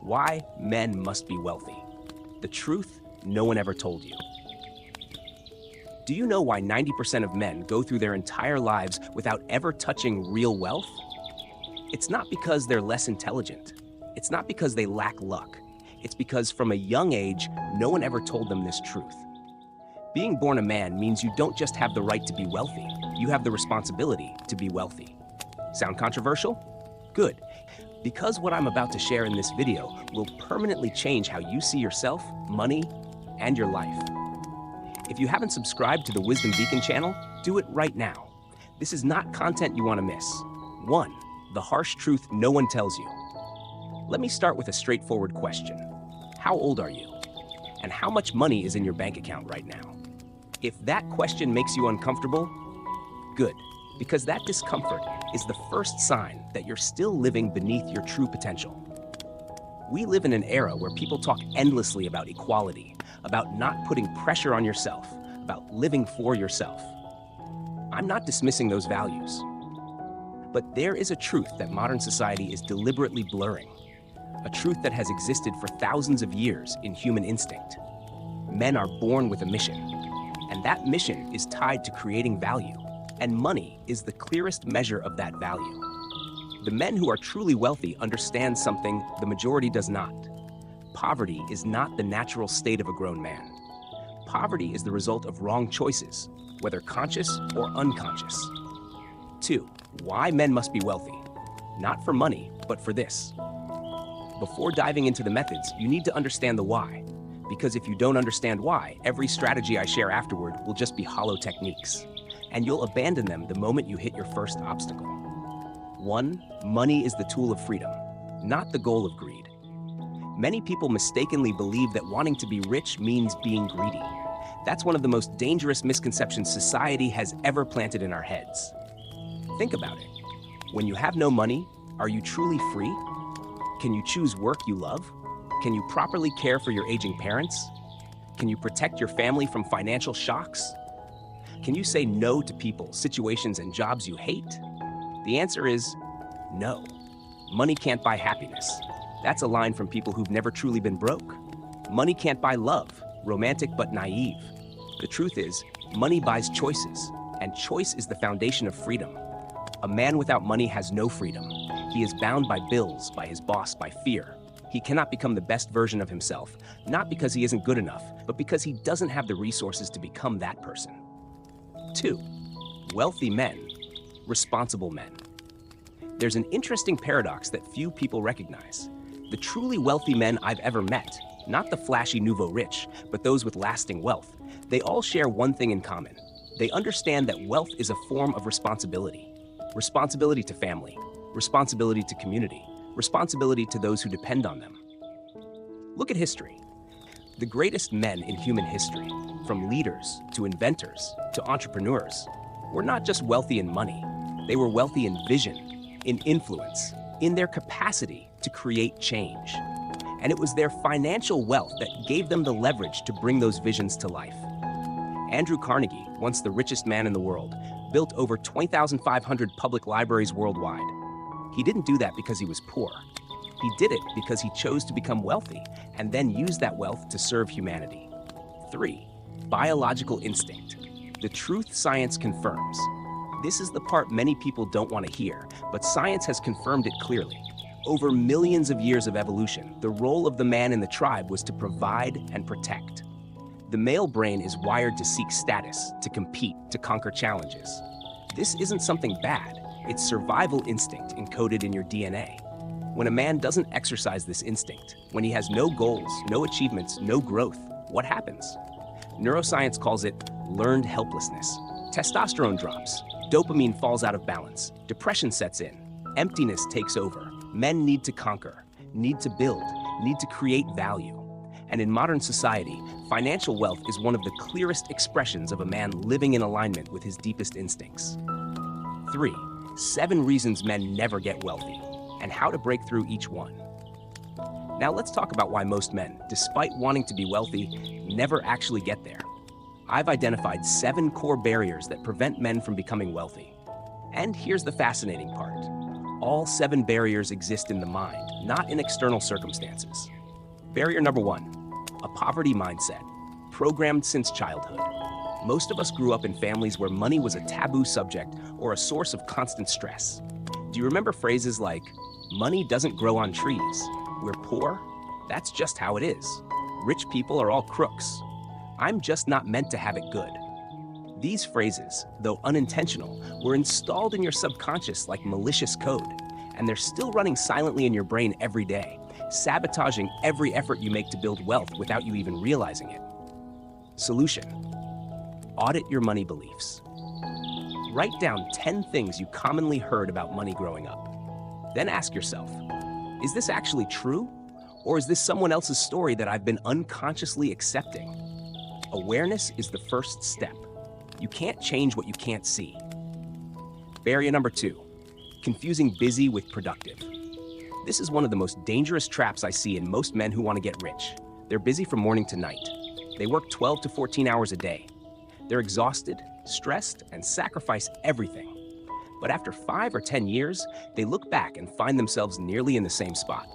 Why men must be wealthy. The truth no one ever told you. Do you know why 90% of men go through their entire lives without ever touching real wealth? It's not because they're less intelligent. It's not because they lack luck. It's because from a young age, no one ever told them this truth. Being born a man means you don't just have the right to be wealthy, you have the responsibility to be wealthy. Sound controversial? Good, because what I'm about to share in this video will permanently change how you see yourself, money, and your life. If you haven't subscribed to the Wisdom Beacon channel, do it right now. This is not content you want to miss. 1. The harsh truth no one tells you. Let me start with a straightforward question. How old are you? And how much money is in your bank account right now? If that question makes you uncomfortable, good, because that discomfort is the first sign that you're still living beneath your true potential. We live in an era where people talk endlessly about equality, about not putting pressure on yourself, about living for yourself. I'm not dismissing those values. But there is a truth that modern society is deliberately blurring, a truth that has existed for thousands of years in human instinct. Men are born with a mission, and that mission is tied to creating value, and money is the clearest measure of that value. The men who are truly wealthy understand something the majority does not. Poverty is not the natural state of a grown man. Poverty is the result of wrong choices, whether conscious or unconscious. 2. Why men must be wealthy. Not for money, but for this. Before diving into the methods, you need to understand the why. Because if you don't understand why, every strategy I share afterward will just be hollow techniques. And you'll abandon them the moment you hit your first obstacle. 1. Money is the tool of freedom, not the goal of greed. Many people mistakenly believe that wanting to be rich means being greedy. That's one of the most dangerous misconceptions society has ever planted in our heads. Think about it. When you have no money, are you truly free? Can you choose work you love? Can you properly care for your aging parents? Can you protect your family from financial shocks? Can you say no to people, situations, and jobs you hate? The answer is no. Money can't buy happiness. That's a line from people who've never truly been broke. Money can't buy love, romantic but naive. The truth is, money buys choices, and choice is the foundation of freedom. A man without money has no freedom. He is bound by bills, by his boss, by fear. He cannot become the best version of himself, not because he isn't good enough, but because he doesn't have the resources to become that person. 2. Wealthy men, responsible men. There's an interesting paradox that few people recognize. The truly wealthy men I've ever met, not the flashy nouveau rich, but those with lasting wealth, they all share one thing in common. They understand that wealth is a form of responsibility. Responsibility to family, responsibility to community, responsibility to those who depend on them. Look at history. The greatest men in human history, from leaders to inventors to entrepreneurs, were not just wealthy in money. They were wealthy in vision, in influence, in their capacity to create change. And it was their financial wealth that gave them the leverage to bring those visions to life. Andrew Carnegie, once the richest man in the world, built over 20,500 public libraries worldwide. He didn't do that because he was poor. He did it because he chose to become wealthy and then use that wealth to serve humanity. 3. Biological instinct. The truth science confirms. This is the part many people don't want to hear, but science has confirmed it clearly. Over millions of years of evolution, the role of the man in the tribe was to provide and protect. The male brain is wired to seek status, to compete, to conquer challenges. This isn't something bad. It's survival instinct encoded in your DNA. When a man doesn't exercise this instinct, when he has no goals, no achievements, no growth, what happens? Neuroscience calls it learned helplessness. Testosterone drops, dopamine falls out of balance, depression sets in, emptiness takes over. Men need to conquer, need to build, need to create value. And in modern society, financial wealth is one of the clearest expressions of a man living in alignment with his deepest instincts. 3. 7 reasons men never get wealthy, and how to break through each one. Now let's talk about why most men, despite wanting to be wealthy, never actually get there. I've identified 7 core barriers that prevent men from becoming wealthy. And here's the fascinating part. All 7 barriers exist in the mind, not in external circumstances. Barrier number 1, a poverty mindset, programmed since childhood. Most of us grew up in families where money was a taboo subject or a source of constant stress. Do you remember phrases like, "Money doesn't grow on trees," "We're poor," "That's just how it is," "Rich people are all crooks," "I'm just not meant to have it good"? These phrases, though unintentional, were installed in your subconscious like malicious code, and they're still running silently in your brain every day, sabotaging every effort you make to build wealth without you even realizing it. Solution: audit your money beliefs. Write down 10 things you commonly heard about money growing up. Then ask yourself, is this actually true? Or is this someone else's story that I've been unconsciously accepting? Awareness is the first step. You can't change what you can't see. Barrier number 2, confusing busy with productive. This is one of the most dangerous traps I see in most men who want to get rich. They're busy from morning to night. They work 12 to 14 hours a day. They're exhausted, stressed, and sacrifice everything. But after 5 or 10 years, they look back and find themselves nearly in the same spot.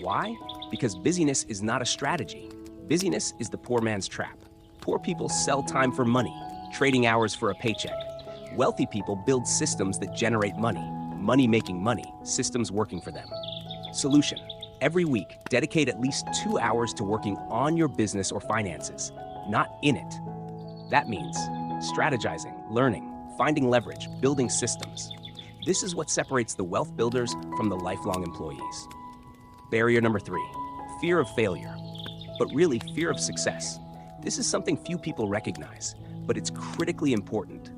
Why? Because busyness is not a strategy. Busyness is the poor man's trap. Poor people sell time for money, trading hours for a paycheck. Wealthy people build systems that generate money, money making money, systems working for them. Solution: every week, dedicate at least 2 hours to working on your business or finances, not in it. That means strategizing, learning, finding leverage, building systems. This is what separates the wealth builders from the lifelong employees. Barrier number 3, fear of failure, but really fear of success. This is something few people recognize, but it's critically important.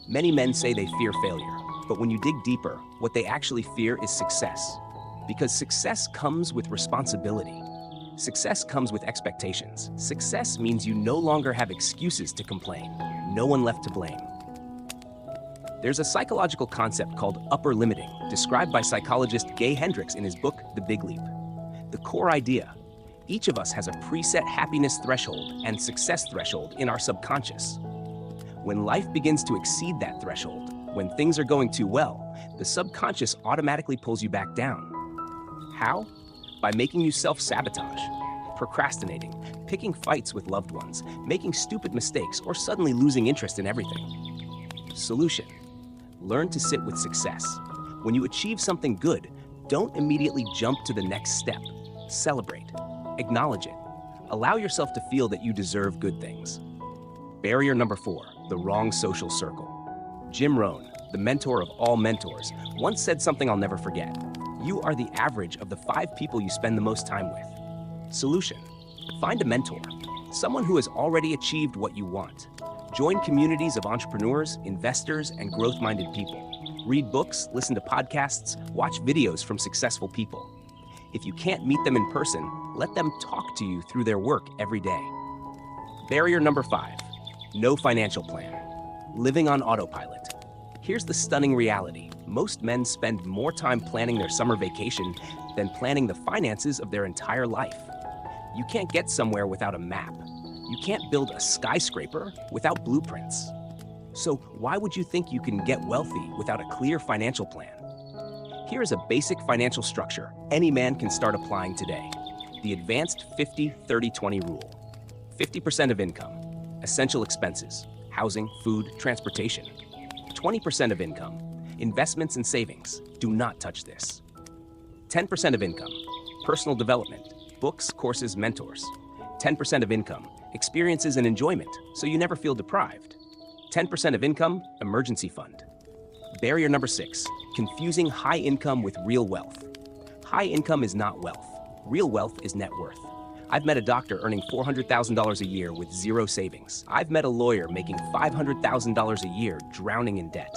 Many men say they fear failure, but when you dig deeper, what they actually fear is success. Because success comes with responsibility. Success comes with expectations. Success means you no longer have excuses to complain. No one left to blame. There's a psychological concept called upper limiting, described by psychologist Gay Hendricks in his book, The Big Leap. The core idea: each of us has a preset happiness threshold and success threshold in our subconscious. When life begins to exceed that threshold, when things are going too well, the subconscious automatically pulls you back down. How? By making you self-sabotage, procrastinating, picking fights with loved ones, making stupid mistakes, or suddenly losing interest in everything. Solution: learn to sit with success. When you achieve something good, don't immediately jump to the next step. Celebrate. Acknowledge it. Allow yourself to feel that you deserve good things. Barrier number 4, the wrong social circle. Jim Rohn, the mentor of all mentors, once said something I'll never forget. You are the average of the 5 people you spend the most time with. Solution: find a mentor, someone who has already achieved what you want. Join communities of entrepreneurs, investors, and growth-minded people. Read books, listen to podcasts, watch videos from successful people. If you can't meet them in person, let them talk to you through their work every day. Barrier number 5, no financial plan. Living on autopilot. Here's the stunning reality. Most men spend more time planning their summer vacation than planning the finances of their entire life. You can't get somewhere without a map. You can't build a skyscraper without blueprints. So why would you think you can get wealthy without a clear financial plan? Here is a basic financial structure any man can start applying today. The advanced 50-30-20 rule. 50% of income, essential expenses, housing, food, transportation. 20% of income, investments and savings. Do not touch this. 10% of income, personal development, books, courses, mentors. 10% of income, experiences and enjoyment, so you never feel deprived. 10% of income, emergency fund. Barrier number 6, confusing high income with real wealth. High income is not wealth. Real wealth is net worth. I've met a doctor earning $400,000 a year with zero savings. I've met a lawyer making $500,000 a year drowning in debt.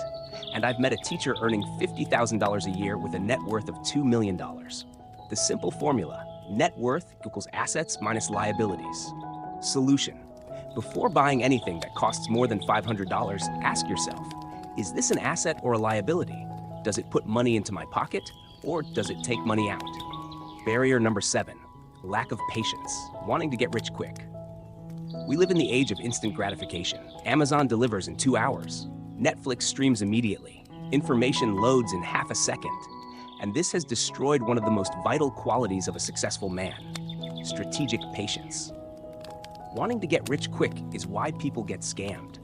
And I've met a teacher earning $50,000 a year with a net worth of $2 million. The simple formula: net worth equals assets minus liabilities. Solution: before buying anything that costs more than $500, ask yourself, is this an asset or a liability? Does it put money into my pocket, or does it take money out? Barrier number 7, lack of patience, wanting to get rich quick. We live in the age of instant gratification. Amazon delivers in 2 hours. Netflix streams immediately. Information loads in half a second, and this has destroyed one of the most vital qualities of a successful man: strategic patience. Wanting to get rich quick is why people get scammed.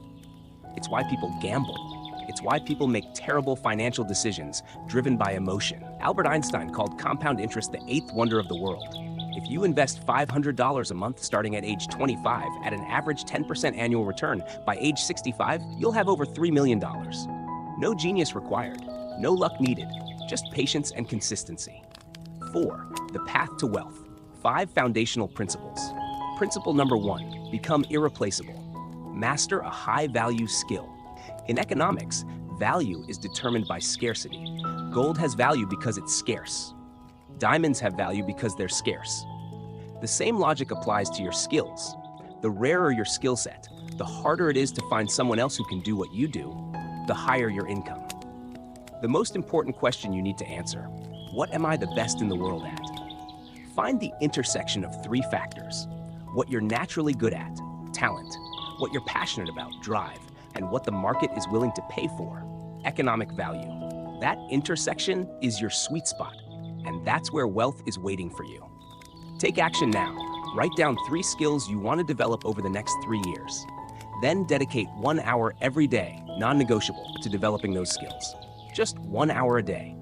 It's why people gamble. It's why people make terrible financial decisions driven by emotion. Albert Einstein called compound interest the eighth wonder of the world. If you invest $500 a month starting at age 25 at an average 10% annual return, by age 65, you'll have over $3 million. No genius required, no luck needed, just patience and consistency. 4. The path to wealth. 5 foundational principles. Principle number 1, become irreplaceable. Master a high-value skill. In economics, value is determined by scarcity. Gold has value because it's scarce. Diamonds have value because they're scarce. The same logic applies to your skills. The rarer your skill set, the harder it is to find someone else who can do what you do, the higher your income. The most important question you need to answer: what am I the best in the world at? Find the intersection of 3 factors: what you're naturally good at, talent; what you're passionate about, drive; and what the market is willing to pay for, economic value. That intersection is your sweet spot, and that's where wealth is waiting for you. Take action now. Write down 3 skills you want to develop over the next 3 years. Then dedicate 1 hour every day, non-negotiable, to developing those skills. Just 1 hour a day.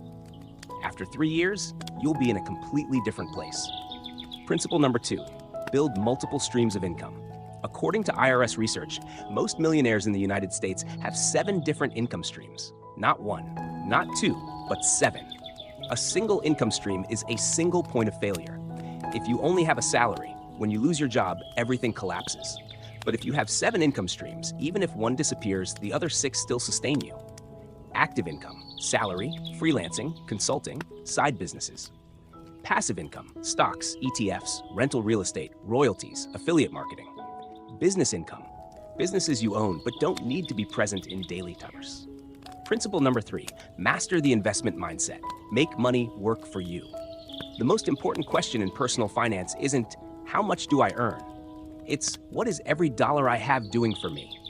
After 3 years, you'll be in a completely different place. Principle number 2, build multiple streams of income. According to IRS research, most millionaires in the United States have 7 different income streams. Not 1, not 2, but 7. A single income stream is a single point of failure. If you only have a salary, when you lose your job, everything collapses. But if you have 7 income streams, even if one disappears, the other 6 still sustain you. Active income, salary, freelancing, consulting, side businesses. Passive income, stocks, ETFs, rental real estate, royalties, affiliate marketing. Business income, businesses you own but don't need to be present in daily commerce. Principle number 3, master the investment mindset. Make money work for you. The most important question in personal finance isn't, how much do I earn? It's, what is every dollar I have doing for me?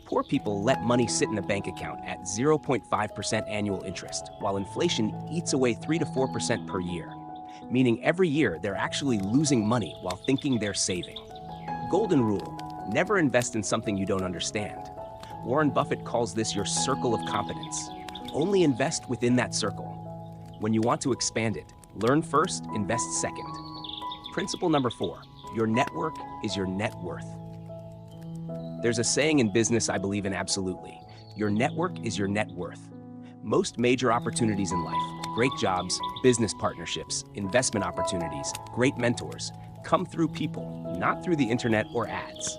Poor people let money sit in a bank account at 0.5% annual interest, while inflation eats away 3 to 4% per year, meaning every year they're actually losing money while thinking they're saving. Golden rule, never invest in something you don't understand. Warren Buffett calls this your circle of competence. Only invest within that circle. When you want to expand it, learn first, invest second. Principle number 4, your network is your net worth. There's a saying in business I believe in absolutely. Your network is your net worth. Most major opportunities in life, great jobs, business partnerships, investment opportunities, great mentors, come through people, not through the internet or ads.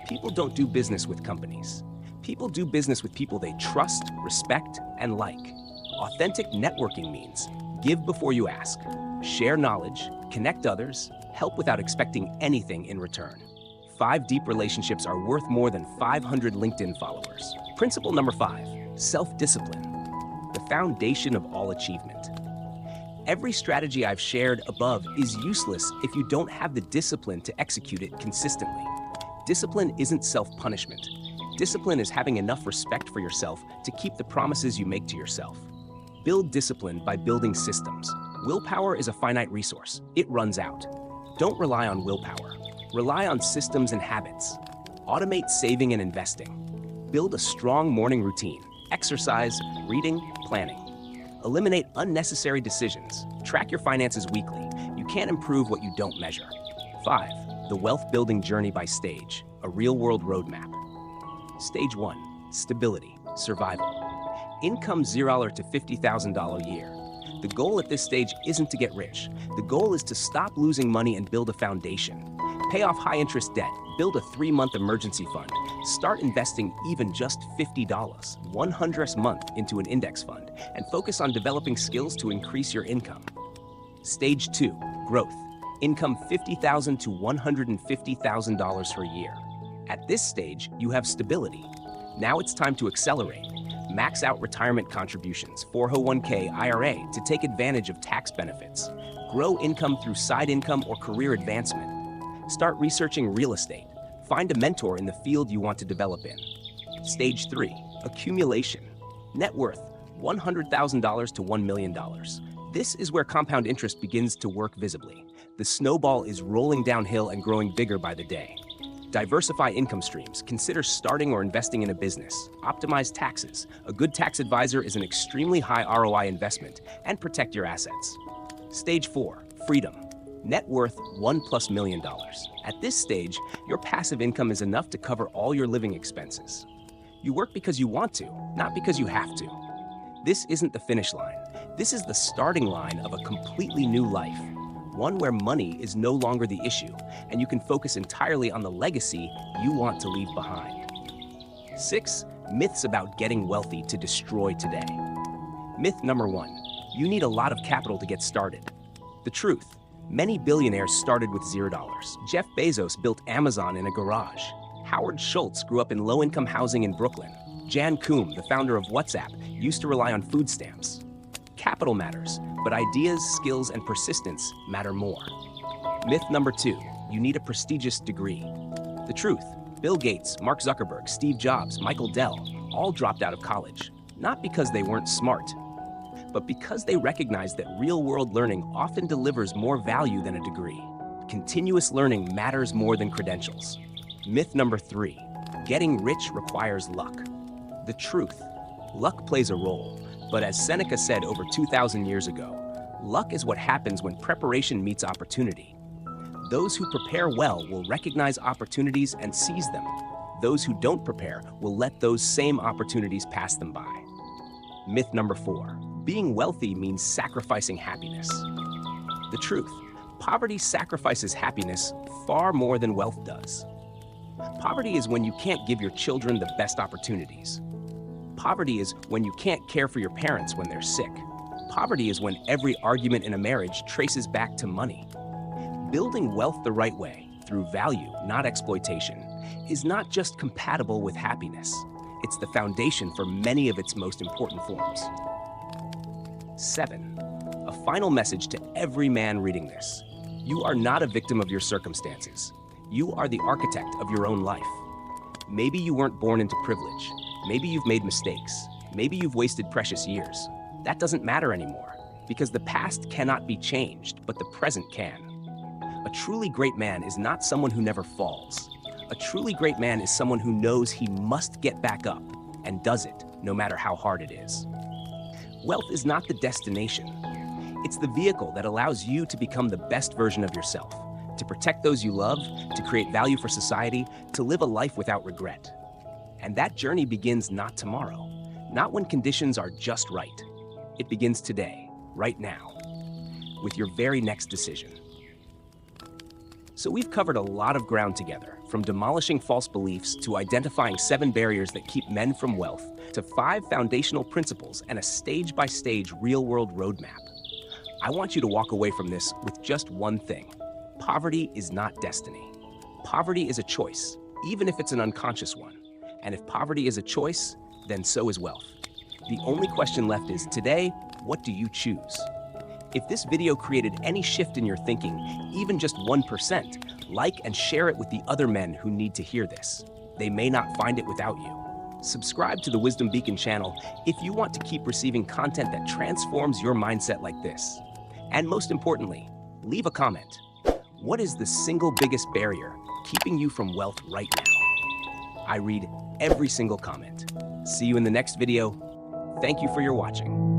People don't do business with companies. People do business with people they trust, respect, and like. Authentic networking means give before you ask, share knowledge, connect others, help without expecting anything in return. 5 deep relationships are worth more than 500 LinkedIn followers. Principle number 5, self-discipline, the foundation of all achievement. Every strategy I've shared above is useless if you don't have the discipline to execute it consistently. Discipline isn't self-punishment. Discipline is having enough respect for yourself to keep the promises you make to yourself. Build discipline by building systems. Willpower is a finite resource. It runs out. Don't rely on willpower. Rely on systems and habits. Automate saving and investing. Build a strong morning routine. Exercise, reading, planning. Eliminate unnecessary decisions. Track your finances weekly. You can't improve what you don't measure. 5. The wealth building journey by stage, a real-world roadmap. Stage 1, stability, survival. Income $0 to $50,000 a year. The goal at this stage isn't to get rich. The goal is to stop losing money and build a foundation. Pay off high-interest debt, build a 3-month emergency fund, start investing even just $50, 100th month into an index fund, and focus on developing skills to increase your income. Stage 2, growth. Income $50,000 to $150,000 per year. At this stage, you have stability. Now it's time to accelerate. Max out retirement contributions, 401k, IRA, to take advantage of tax benefits. Grow income through side income or career advancement. Start researching real estate. Find a mentor in the field you want to develop in. Stage 3, accumulation. Net worth $100,000 to $1 million. This is where compound interest begins to work visibly. The snowball is rolling downhill and growing bigger by the day. Diversify income streams. Consider starting or investing in a business. Optimize taxes. A good tax advisor is an extremely high ROI investment, and protect your assets. Stage 4, freedom. Net worth $1+ million. At this stage, your passive income is enough to cover all your living expenses. You work because you want to, not because you have to. This isn't the finish line. This is the starting line of a completely new life. One where money is no longer the issue, and you can focus entirely on the legacy you want to leave behind. 6 myths about getting wealthy to destroy today. Myth number 1, you need a lot of capital to get started. The truth, many billionaires started with $0. Jeff Bezos built Amazon in a garage. Howard Schultz grew up in low-income housing in Brooklyn. Jan Koum, the founder of WhatsApp, used to rely on food stamps. Capital matters, but ideas, skills, and persistence matter more. Myth number 2, you need a prestigious degree. The truth, Bill Gates, Mark Zuckerberg, Steve Jobs, Michael Dell all dropped out of college, not because they weren't smart, but because they recognized that real-world learning often delivers more value than a degree. Continuous learning matters more than credentials. Myth number 3, getting rich requires luck. The truth, luck plays a role, but as Seneca said over 2,000 years ago, luck is what happens when preparation meets opportunity. Those who prepare well will recognize opportunities and seize them. Those who don't prepare will let those same opportunities pass them by. Myth number 4, being wealthy means sacrificing happiness. The truth, poverty sacrifices happiness far more than wealth does. Poverty is when you can't give your children the best opportunities. Poverty is when you can't care for your parents when they're sick. Poverty is when every argument in a marriage traces back to money. Building wealth the right way, through value, not exploitation, is not just compatible with happiness. It's the foundation for many of its most important forms. 7. A final message to every man reading this. You are not a victim of your circumstances. You are the architect of your own life. Maybe you weren't born into privilege. Maybe you've made mistakes. Maybe you've wasted precious years. That doesn't matter anymore, because the past cannot be changed, but the present can. A truly great man is not someone who never falls. A truly great man is someone who knows he must get back up, and does it, no matter how hard it is. Wealth is not the destination. It's the vehicle that allows you to become the best version of yourself, to protect those you love, to create value for society, to live a life without regret. And that journey begins not tomorrow, not when conditions are just right. It begins today, right now, with your very next decision. So we've covered a lot of ground together, from demolishing false beliefs to identifying 7 barriers that keep men from wealth, to 5 foundational principles and a stage-by-stage real-world roadmap. I want you to walk away from this with just one thing. Poverty is not destiny. Poverty is a choice, even if it's an unconscious one. And if poverty is a choice, then so is wealth. The only question left is, today, what do you choose? If this video created any shift in your thinking, even just 1%, like and share it with the other men who need to hear this. They may not find it without you. Subscribe to the Wisdom Beacon channel if you want to keep receiving content that transforms your mindset like this. And most importantly, leave a comment. What is the single biggest barrier keeping you from wealth right now? I read every single comment. See you in the next video. Thank you for your watching.